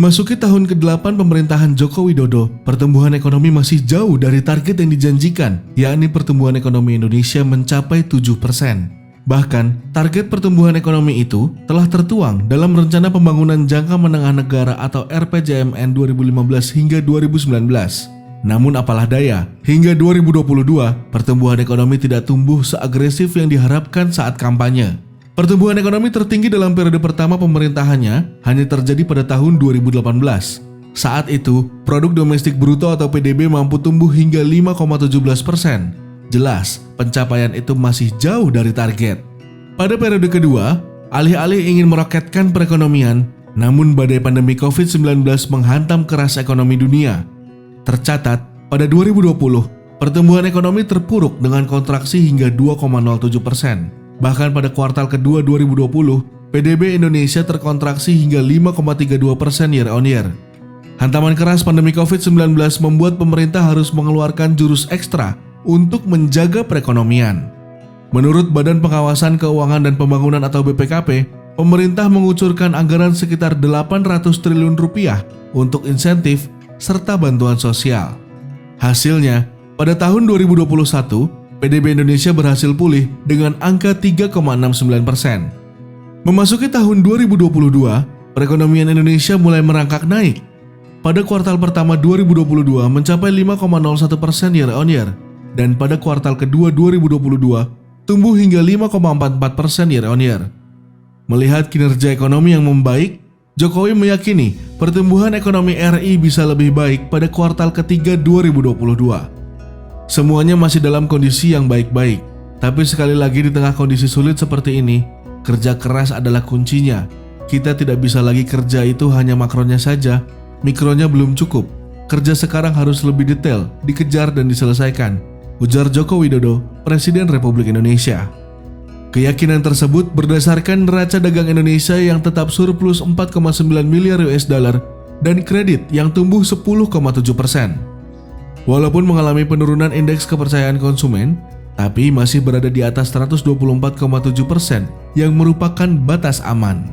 Memasuki tahun ke-8 pemerintahan Joko Widodo, pertumbuhan ekonomi masih jauh dari target yang dijanjikan, yakni pertumbuhan ekonomi Indonesia mencapai 7%. Bahkan, target pertumbuhan ekonomi itu telah tertuang dalam Rencana Pembangunan Jangka Menengah Negara atau RPJMN 2015 hingga 2019. Namun apalah daya, hingga 2022, pertumbuhan ekonomi tidak tumbuh seagresif yang diharapkan saat kampanye. Pertumbuhan ekonomi tertinggi dalam periode pertama pemerintahannya hanya terjadi pada tahun 2018. Saat itu, produk domestik bruto atau PDB mampu tumbuh hingga 5,17%. Jelas, pencapaian itu masih jauh dari target. Pada periode kedua, alih-alih ingin meroketkan perekonomian, namun badai pandemi COVID-19 menghantam keras ekonomi dunia. Tercatat, pada 2020, pertumbuhan ekonomi terpuruk dengan kontraksi hingga 2,07%. Bahkan pada kuartal kedua 2020, PDB Indonesia terkontraksi hingga 5,32% year on year. Hantaman keras pandemi COVID-19 membuat pemerintah harus mengeluarkan jurus ekstra untuk menjaga perekonomian. Menurut Badan Pengawasan Keuangan dan Pembangunan atau BPKP, pemerintah mengucurkan anggaran sekitar 800 triliun rupiah untuk insentif serta bantuan sosial. Hasilnya, pada tahun 2021, PDB Indonesia berhasil pulih dengan angka 3,69%. Memasuki tahun 2022, perekonomian Indonesia mulai merangkak naik. Pada kuartal pertama 2022 mencapai 5,01% year on year, dan pada kuartal kedua 2022 tumbuh hingga 5,44% year on year. Melihat kinerja ekonomi yang membaik, Jokowi meyakini pertumbuhan ekonomi RI bisa lebih baik pada kuartal ketiga 2022. Semuanya masih dalam kondisi yang baik-baik, tapi sekali lagi di tengah kondisi sulit seperti ini, kerja keras adalah kuncinya. Kita tidak bisa lagi kerja itu hanya makronya saja, mikronya belum cukup. Kerja sekarang harus lebih detail, dikejar dan diselesaikan, ujar Joko Widodo, Presiden Republik Indonesia. Keyakinan tersebut berdasarkan neraca dagang Indonesia yang tetap surplus 4,9 miliar US dollar dan kredit yang tumbuh 10,7%. Walaupun mengalami penurunan indeks kepercayaan konsumen, tapi masih berada di atas 124,7% yang merupakan batas aman.